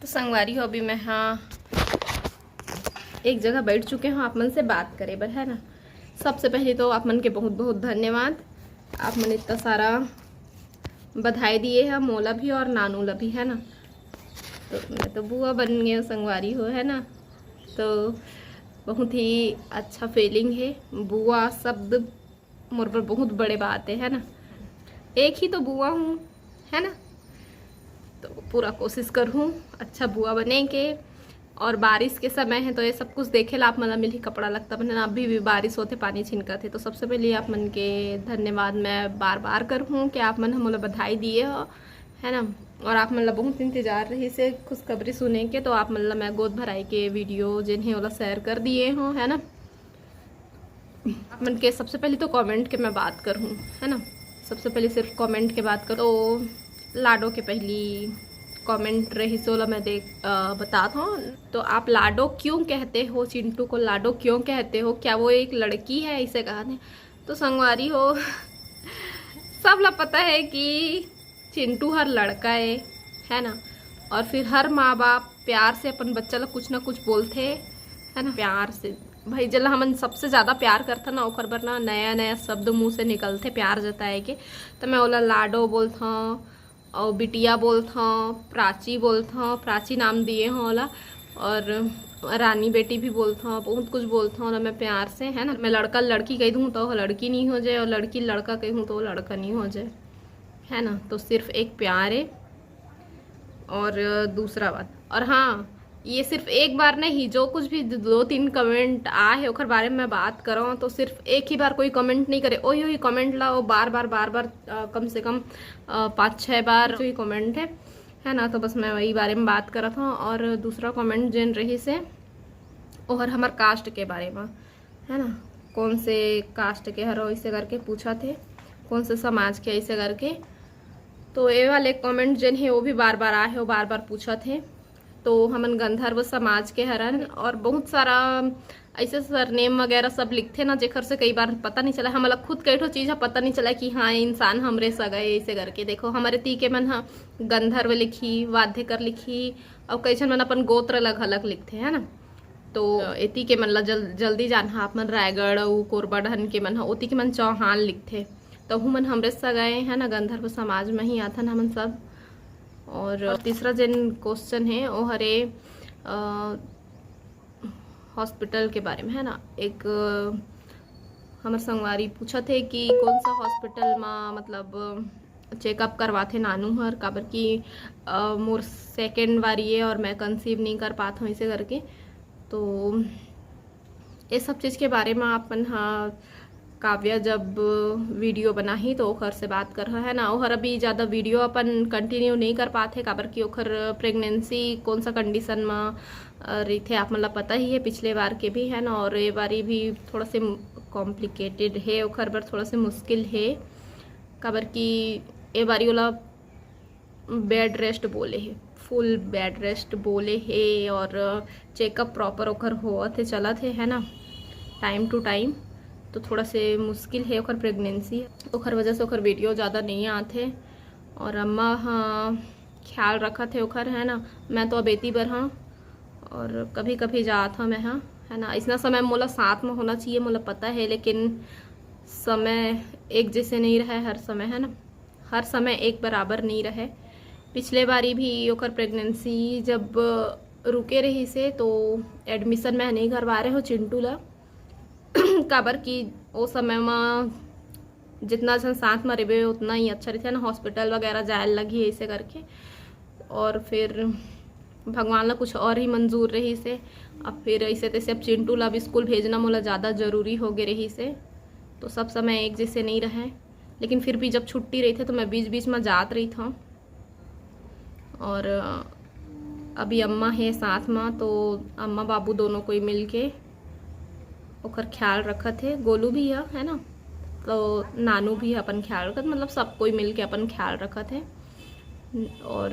तो संगवारी हो अभी मैं हाँ एक जगह बैठ चुके हो आप मन से बात करे बर है ना। सबसे पहले तो आप मन के बहुत बहुत धन्यवाद। आप मन इतना सारा बधाई दिए है मोला भी और नानू ला भी है ना। तो मैं तो बुआ बन गई संगवारी हो है ना। तो बहुत ही अच्छा फीलिंग है। बुआ शब्द मोर पर बहुत बड़े बात है ना। एक ही तो बुआ हूँ है ना। तो पूरा कोशिश करूँ अच्छा बुआ बने के। और बारिश के समय है तो ये सब कुछ देखे ला आप मन मिली कपड़ा लगता बने ना। अभी भी बारिश होते पानी छिनका थे। तो सबसे पहले आप मन के धन्यवाद मैं बार बार करूँ कि आप मन हमला बधाई दिए हो है ना। और आप मन ला बहुत इंतजार रही से खुशखबरी सुने के। तो आप मन ला मैं गोद भराई के वीडियो जिन्हें वाला शेयर कर दिए हो है ना। आप मन के सबसे पहले तो कमेंट के मैं बात करूँ है ना। सबसे पहले सिर्फ कमेंट के बात करो तो लाडो के पहली कमेंट रही सोला मैं बता हूँ। तो आप लाडो क्यों कहते हो चिंटू को लाडो क्यों कहते हो। क्या वो एक लड़की है इसे कहा ने। तो संगवारी हो सब ला पता है कि चिंटू हर लड़का है ना। और फिर हर माँ बाप प्यार से अपन बच्चा ला कुछ ना कुछ बोलते है ना। प्यार से भाई जला हमन सबसे ज़्यादा प्यार करता ना ओकर बर ना नया नया शब्द मुँह से निकलते प्यार जताए के। तो मैं ओला लाडो बोलता हूँ और बिटिया बोलता हूँ प्राची बोलता हूँ प्राची नाम दिए हूँ ओला। और रानी बेटी भी बोलता हूँ बहुत कुछ बोलता हूँ ना मैं प्यार से है ना। मैं लड़का लड़की कह दूँ तो लड़की नहीं हो जाए और लड़की लड़का कहूँ तो लड़का नहीं हो जाए है ना। तो सिर्फ एक प्यार है। और दूसरा बात और हाँ ये सिर्फ एक बार नहीं जो कुछ भी 2-3 कमेंट आए ओकर बारे में मैं बात करूँ तो सिर्फ एक ही बार कोई कमेंट नहीं करे वही कमेंट ला वो बार बार कम से कम 5-6 बार जो ही कमेंट है ना। तो बस मैं वही बारे में बात कर रहा था। और दूसरा कमेंट जिन रही से और हमार कास्ट के बारे में है ना। कौन से कास्ट के हरो ऐसे करके पूछा थे कौन से समाज के ऐसे करके। तो ये वाले कमेंट जिन है वो भी बार बार आए हो बार बार पूछा थे। तो हमन गंधर्व समाज के हरन और बहुत सारा ऐसे सरनेम वगैरह सब लिखते ना जेकर से कई बार पता नहीं चला हमला खुद कई ठो चीज़ पता नहीं चला कि हाँ इंसान हमरे सगाए ऐसे करके। देखो हमारे ती के मन हाँ गंधर्व लिखी वाध्यकर लिखी और कई मन अपन गोत्र अलग अलग लिखते है ना। तो एती के मन ला जल्दी जान हाँ आप मन रायगढ़ और कोरबा ढहन के मन हाँ ओती के मन चौहान लिखते। तो हूँ मन हमरे सगाए है ना गंधर्व समाज में ही आथन हमन सब। और तीसरा जिन क्वेश्चन है वो हरे हॉस्पिटल के बारे में है ना। एक हमार संगवारी पूछा थे कि कौन सा हॉस्पिटल में मतलब चेकअप करवाते नानू हर काबर की मोर सेकेंड बारी है और मैं कंसीव नहीं कर पाता हूँ इसे करके। तो ये सब चीज़ के बारे में अपन हाँ काव्या जब वीडियो बना ही तो ओखर से बात कर रहा है ना। ओखर अभी ज़्यादा वीडियो अपन कंटिन्यू नहीं कर पाते काबर कि ओखर प्रेगनेंसी कौन सा कंडीशन में रही थे आप मतलब पता ही है पिछले बार के भी है ना। और ये बारी भी थोड़ा से कॉम्प्लिकेटेड है ओखर बर थोड़ा से मुश्किल है काबर कि ये बारी वाला बेड रेस्ट बोले है फुल बेड रेस्ट बोले है। और चेकअप प्रॉपर ओखर होत है चलत है ना टाइम टू टाइम। तो थोड़ा से मुश्किल है ओखर प्रेगनेंसी ओखर वजह से ओखर वीडियो ज़्यादा नहीं आते। और अम्मा हाँ ख्याल रखा थे ओखर है ना। मैं तो अबेती बर हाँ और कभी कभी जात हाँ मैं हाँ है ना। इतना समय मोला साथ में होना चाहिए मोला पता है लेकिन समय एक जैसे नहीं रहे हर समय है ना। हर समय एक बराबर नहीं रहे। पिछले बारी भी ओखर प्रेगनेंसी जब रुके रही से तो एडमिशन में नहीं करवा रहे हो चिंटू ला काबर की वो समय में जितना जन साथ में रहे उतना ही अच्छा रहता है ना। हॉस्पिटल वगैरह जाए लगी ऐसे करके और फिर भगवान ला कुछ और ही मंजूर रही से। अब फिर ऐसे तैसे अब चिंटू ला भी स्कूल भेजना मोला ज़्यादा ज़रूरी हो गए रही से। तो सब समय एक जैसे नहीं रहे लेकिन फिर भी जब छुट्टी रही थी तो मैं बीच बीच में जात रही था। और अभी अम्मा है साथ में तो अम्मा बाबू दोनों कोई मिल के ओकर ख्याल रखत है। गोलू भी है ना। तो नानू भी अपन ख्याल रखत मतलब सब कोई मिल के अपन ख्याल रखत है। और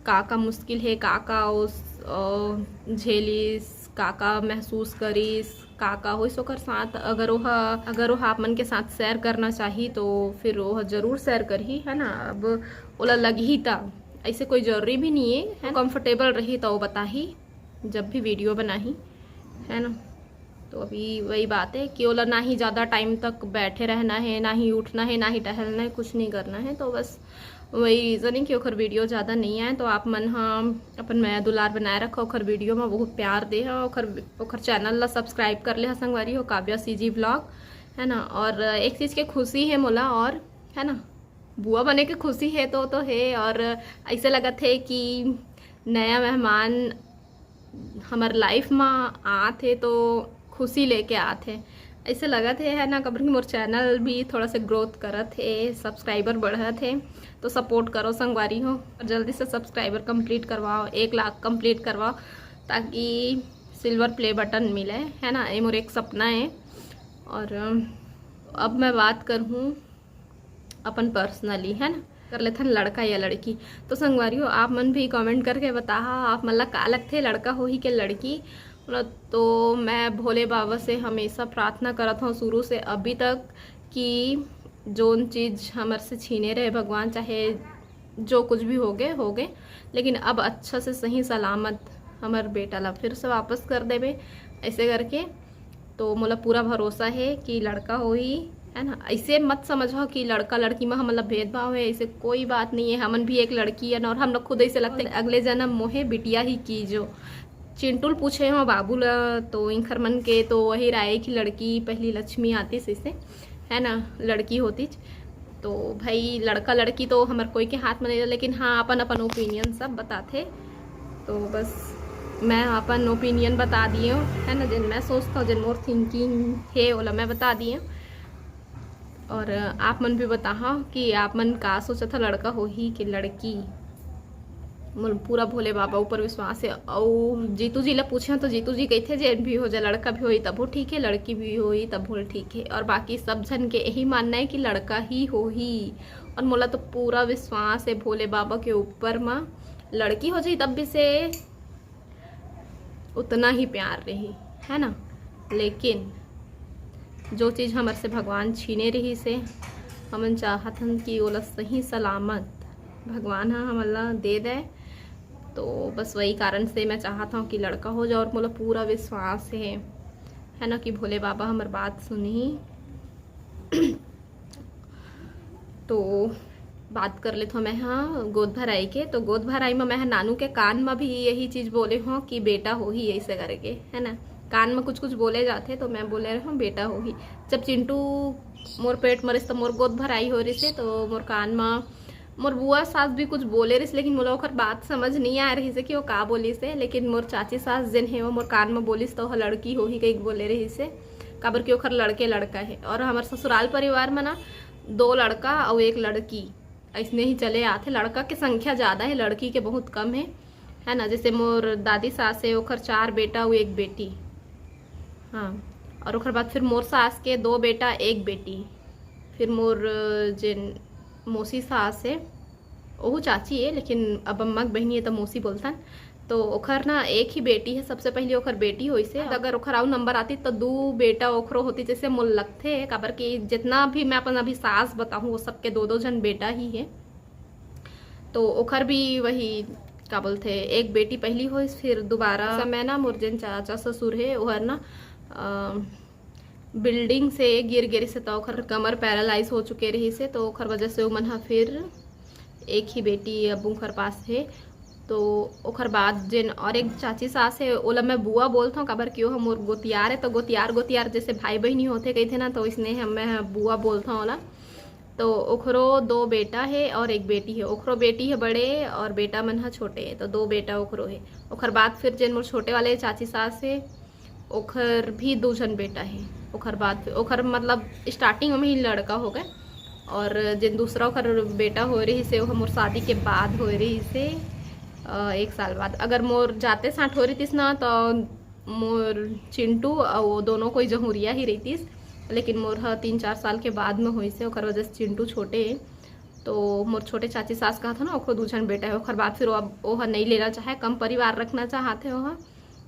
काका मुश्किल है काका उस झेलिस काका महसूस करीस काका हो ओकर साथ अगर वह आप मन के साथ शेयर करना चाहिए तो फिर वह जरूर शेयर करही है ना। अब ओला लगी था ऐसे कोई ज़रूरी भी नहीं है, कंफर्टेबल रही तो वो बता ही जब भी वीडियो बनाही, है ना। तो अभी वही बात है कि ओला ना ही ज़्यादा टाइम तक बैठे रहना है, ना ही उठना है, ना ही टहलना है, कुछ नहीं करना है। तो बस वही रीज़न है कि ओखर वीडियो ज़्यादा नहीं आए। तो आप मन हाँ अपन मैं दुलार बनाए रखो, ओखर वीडियो में बहुत प्यार दे है, ओखर चैनल ला सब्सक्राइब कर ले संगवारी हो, काव्या CG व्लॉग, है ना। और एक चीज़ के खुशी है मोला, और है ना बुआ बने के खुशी है तो है। और ऐसे लगा थे कि नया मेहमान हमार लाइफ में आते तो खुशी लेके आते, ऐसे लगा थे, है ना। कबर की मोर चैनल भी थोड़ा सा ग्रोथ करत है, सब्सक्राइबर बढ़त है, तो सपोर्ट करो संगवारी हो। और जल्दी से सब्सक्राइबर कंप्लीट करवाओ, 1 लाख कंप्लीट करवाओ, ताकि सिल्वर प्ले बटन मिले, है ना। ये मोर एक सपना है। और अब मैं बात करूँ अपन पर्सनली, है ना, कर लेते हैं लड़का या लड़की। तो संगवारी हो आप मन भी कमेंट करके बता आप मन ला का लगथे, लड़का हो ही के लड़की। तो मैं भोले बाबा से हमेशा प्रार्थना करत हूँ शुरू से अभी तक कि जोन चीज़ हमार से छीने रहे भगवान, चाहे जो कुछ भी हो गए, लेकिन अब अच्छा से सही सलामत हमार बेटा ला फिर से वापस कर देवे, ऐसे करके। तो मोला पूरा भरोसा है कि लड़का हो ही, है ना। ऐसे मत समझो कि लड़का लड़की में मतलब भेदभाव है, ऐसे कोई बात नहीं है। हमन भी एक लड़की है, और हम लोग खुद ऐसे लगते अगले जन्म मोहे बिटिया ही कीजो। चिंटुल पूछे हो बाबू ला, तो इंखर मन के तो वही राय कि लड़की पहली लक्ष्मी आती से, है ना, लड़की होती। तो भाई लड़का लड़की तो हमारे कोई के हाथ में नहीं, लेकिन हाँ अपन अपन ओपिनियन सब बताते। तो बस मैं अपन ओपिनियन बता दिए हूँ, है ना, जिन मैं सोचता हूँ, जिन मोर थिंकिंग है ओला मैं बता दिए। और आप मन भी बताओ कि आप मन का सोचा था, लड़का हो ही कि लड़की। पूरा भोले बाबा ऊपर विश्वास है। और जीतू जी ला पूछे तो जीतू जी कहते जेन भी हो जाए, लड़का भी हो तब वो ठीक है, लड़की भी हो तब वो ठीक है। और बाकी सब जन के यही मानना है कि लड़का ही हो ही। और मोला तो पूरा विश्वास है भोले बाबा के ऊपर माँ, लड़की हो जाए तब भी से उतना ही प्यार रही, है ना। लेकिन जो चीज़ हमारे से भगवान छीने रही से, हमन चाहत हन कि ओला सही सलामत भगवान हमला दे दे। तो बस वही कारण से मैं चाहता हूँ कि लड़का हो जाए। और मोला पूरा विश्वास है ना कि भोले बाबा हमार बात सुनी। तो बात कर लेते हो मैं हाँ गोद भराई के। तो गोद भराई में मैं नानू के कान में भी यही चीज़ बोले हूँ कि बेटा हो ही, ऐसे करके, है ना। कान में कुछ कुछ बोले जाते तो मैं बोले रहा हूँ बेटा हो ही। जब चिंटू मोर पेट मरिस तो मोर गोद भराई हो रही से, तो मोर कान में मोर बुआ सास भी कुछ बोले रही, लेकिन मोला ओखर बात समझ नहीं आ रही से कि वो का बोली से। लेकिन मोर चाची सास जिन है वो मोर कान में बोलिस तो वह लड़की हो ही कहीं बोले रही से, काबर कि ओखर लड़के लड़का है। और हमारे ससुराल परिवार में ना 2 लड़का और 1 लड़की ऐसने ही चले आते। लड़का की संख्या ज़्यादा है, लड़की के बहुत कम है ना। जैसे मोर दादी सास है ओखर 4 बेटा और 1 बेटी, हाँ। और ओखर बाद फिर मोर सास के 2 बेटा 1 बेटी। फिर मोर जिन मौसी सास है ओहू चाची है, लेकिन अब अम्मा की बहनी है तो मौसी बोलता। तो ओखर ना 1 ही बेटी है, सबसे पहले ओखर बेटी होई से। अगर ओखर आउ नंबर आती तो 2 बेटा ओखरो होती, जैसे मोल लगते है। काबर कि जितना भी मैं अपन अभी सास बताऊँ वो सबके 2-2 जन बेटा ही है। तो ओखर भी वही का बोलते 1 बेटी पहली हो, फिर दोबारा समय ना मोर जिन चाचा ससुर है ओहर ना बिल्डिंग से गिर से, तो ओखर कमर पैरालाइज हो चुके रही से। तो ओखर वजह से मन फिर 1 ही बेटी अब ओखर पास है। तो ओखर बाद जिन और एक चाची सास है ओला मैं बुआ बोलता हूँ, काबर कि वो मोर गोतियार है। तो गोतियार जैसे भाई बहनी होते कहते ना, तो इसने मैं बुआ बोलता हूँ ओला। तो ओखरो 2 बेटा है और 1 बेटी है। ओखरो बेटी है बड़े और बेटा मन है छोटे है, तो 2 बेटा ओखरो है। ओखर बाद फिर जिन मोर छोटे वाले चाची सास है ओखर भी 2 जन बेटा है। ओखर बाद ओखर मतलब स्टार्टिंग में ही लड़का हो गए। और जिन दूसरा ओखर बेटा हो रही से वो मोर शादी के बाद हो रही से 1 साल बाद। अगर मोर जाते साठ हो रही थी ना, तो मोर चिंटू और वो दोनों कोई जहूरिया ही रही थी। लेकिन मोर 3-4 साल के बाद में हुई से, ओखर वजह से चिंटू छोटे है। तो मोर छोटे चाची सास कहा था ना ओखरो 2 जन बेटा है। ओखर बाद फिर वो नहीं लेना चाहे, कम परिवार रखना चाहते वह,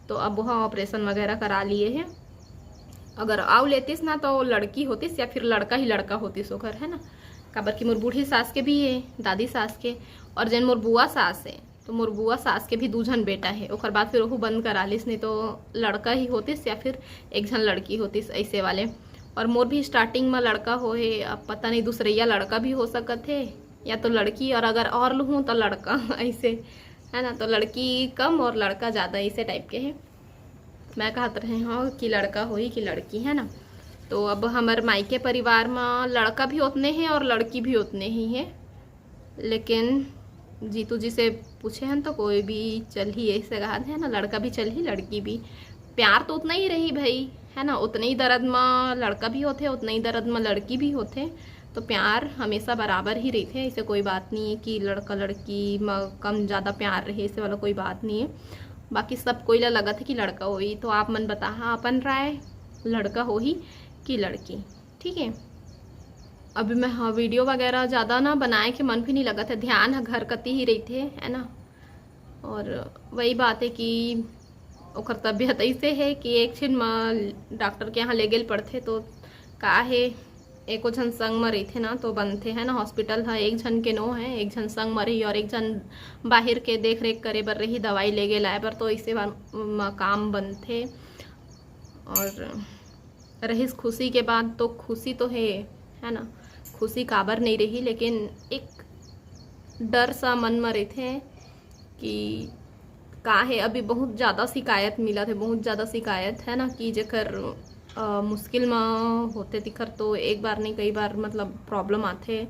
तो अब वह ऑपरेशन वगैरह करा लिए है। अगर आउ लेतीस ना तो लड़की होतीस या फिर लड़का ही लड़का होतीस ओखर, है ना। काबर की मोर बूढ़ी सास के भी है, दादी सास के, और जन मोर बुआ सास है तो मोर बुआ सास के भी 2 झन बेटा है। ओकर बाद फिर ओहू बंद करा लिस, नहीं तो लड़का ही होतिस या फिर एक झन लड़की होतिस ऐसे वाले। और मोर भी स्टार्टिंग में लड़का हो है, अब पता नहीं दूसरैया लड़का भी हो सकत है या तो लड़की, और अगर और लूँ तो लड़का ऐसे है ना। तो लड़की कम और लड़का ज़्यादा ऐसे टाइप के हैं। मैं कहत रहे हाँ कि लड़का हो ही कि लड़की, है ना। तो अब हमारे मायके परिवार में लड़का भी उतने हैं और लड़की भी उतने ही हैं, लेकिन जीतू जी से पूछे हैं तो कोई भी चल ही ऐसे कहा है ना, लड़का भी चल ही लड़की भी। प्यार तो उतना ही रही भाई, है ना। उतने ही दर्द में लड़का भी होते, उतने ही दर्द में लड़की भी होते, तो प्यार हमेशा बराबर ही रहते हैं। ऐसे कोई बात नहीं है कि लड़का लड़की में कम ज़्यादा प्यार रहे, ऐसे वाला कोई बात नहीं है। बाकी सब कोई लगा था कि लड़का हो ही, तो आप मन बता हाँ अपन राय लड़का हो ही कि लड़की, ठीक है। अभी मैं हाँ वीडियो वगैरह ज़्यादा ना बनाए के मन भी नहीं लगा था, ध्यान घर कती ही रही थे, है ना। और वही बात है कि ओकर तबीयत ऐसे है कि एक छिन में डॉक्टर के यहाँ ले गए पड़ते, तो का है एको झन संग में रही थे ना तो बनते, है ना। हॉस्पिटल है एक झन के नो है, एक झन संग में रही और एक झन बाहर के देख रेख करे बर रही, दवाई ले गए लाए बर, तो ऐसे काम बनते। और रहीस खुशी के बाद तो खुशी तो है ना। खुशी काबर नहीं रही, लेकिन एक डर सा मन में रहते कि का है। अभी बहुत ज़्यादा शिकायत मिला थे, बहुत ज़्यादा शिकायत, है ना, कि जेकर मुश्किल में होते दिखर तो एक बार नहीं कई बार मतलब प्रॉब्लम आते।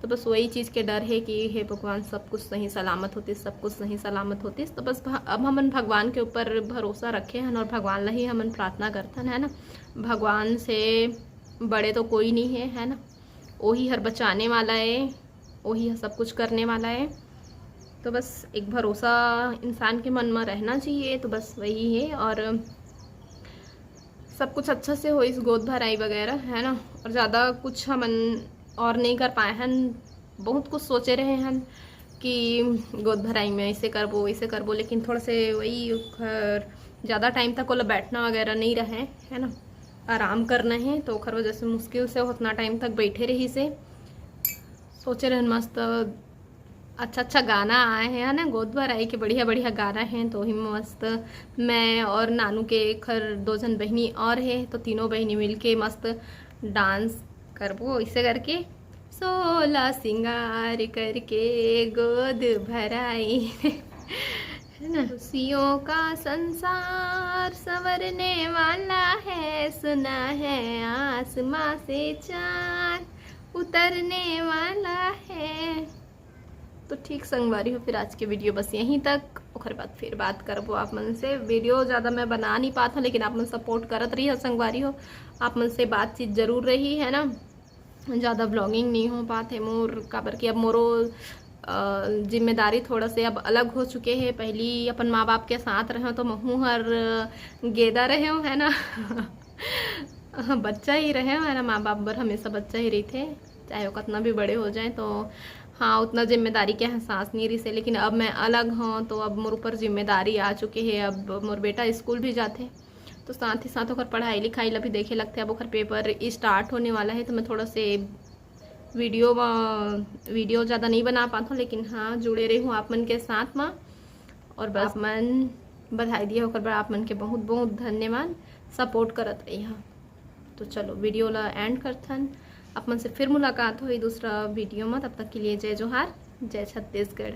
तो बस वही चीज़ के डर है कि हे भगवान सब कुछ सही सलामत होती, सब कुछ सही सलामत होती। तो बस अब हमन भगवान के ऊपर भरोसा रखे हैं और भगवान ला ही हमन प्रार्थना करते हैं, ना। भगवान से बड़े तो कोई नहीं है ना। वही हर बचाने वाला है, वही सब कुछ करने वाला है। तो बस एक भरोसा इंसान के मन में रहना चाहिए, तो बस वही है। और सब कुछ अच्छा से हो, इस गोद भराई वगैरह, है ना। और ज़्यादा कुछ हमन और नहीं कर पाए हैं। बहुत कुछ सोचे रहे हैं कि गोद भराई में ऐसे करबो वैसे करबो, लेकिन थोड़ा से वही ज़्यादा टाइम तक वो बैठना वगैरह नहीं रहे, है ना। आराम करना है, तो ओखर वजह से मुश्किल से उतना टाइम तक बैठे रही से सोचे रहन। मस्त अच्छा अच्छा गाना आए हैं, है ना। गोद भराई के बढ़िया बढ़िया गाना हैं, तो ही मस्त मैं और नानू के खर 2 जन बहनी और है, तो तीनों बहनी मिलके मस्त डांस करबो ऐसे करके। 16 सिंगार करके गोद भराई है ना। खुशियों का संसार संवरने वाला है, सुना है आसमां से चांद उतरने वाला है। तो ठीक संगवारी हो, फिर आज के वीडियो बस यहीं तक। और बाद फिर बात करबो आप मन से। वीडियो ज़्यादा मैं बना नहीं पाता, लेकिन आप मन सपोर्ट करत रही हो संगवारी हो, आप मन से बातचीत जरूर रही, है ना। ज़्यादा ब्लॉगिंग नहीं हो पाते मोर, काबर कि अब मोरो जिम्मेदारी थोड़ा से अब अलग हो चुके हैं। पहली अपन माँ बाप के साथ रहे तो महू हर गेदा रहे हो, है ना। बच्चा ही रहे हो, है ना। माँ बाप बर हमेशा बच्चा ही रही थे, चाहे वो कितना भी बड़े हो जाए। तो हाँ उतना जिम्मेदारी के एहसास नहीं रही से, लेकिन अब मैं अलग हूँ तो अब मोर ऊपर जिम्मेदारी आ चुकी है। अब मोर बेटा स्कूल भी जाते, तो साथ ही साथ ओकर पढ़ाई लिखाई ला भी देखे लगते। अब ओकर पेपर स्टार्ट होने वाला है, तो मैं थोड़ा से वीडियो ज़्यादा नहीं बना पाता हूँ, लेकिन हाँ जुड़े रही हूँ आप मन के साथ में। और बस मन बधाई दिया होकर आप मन के बहुत बहुत धन्यवाद, सपोर्ट करत रही। हाँ तो चलो वीडियो ला एंड करथन। आप मन से फिर मुलाकात हुई दूसरा वीडियो में, तब तक के लिए जय जोहार, जय छत्तीसगढ़।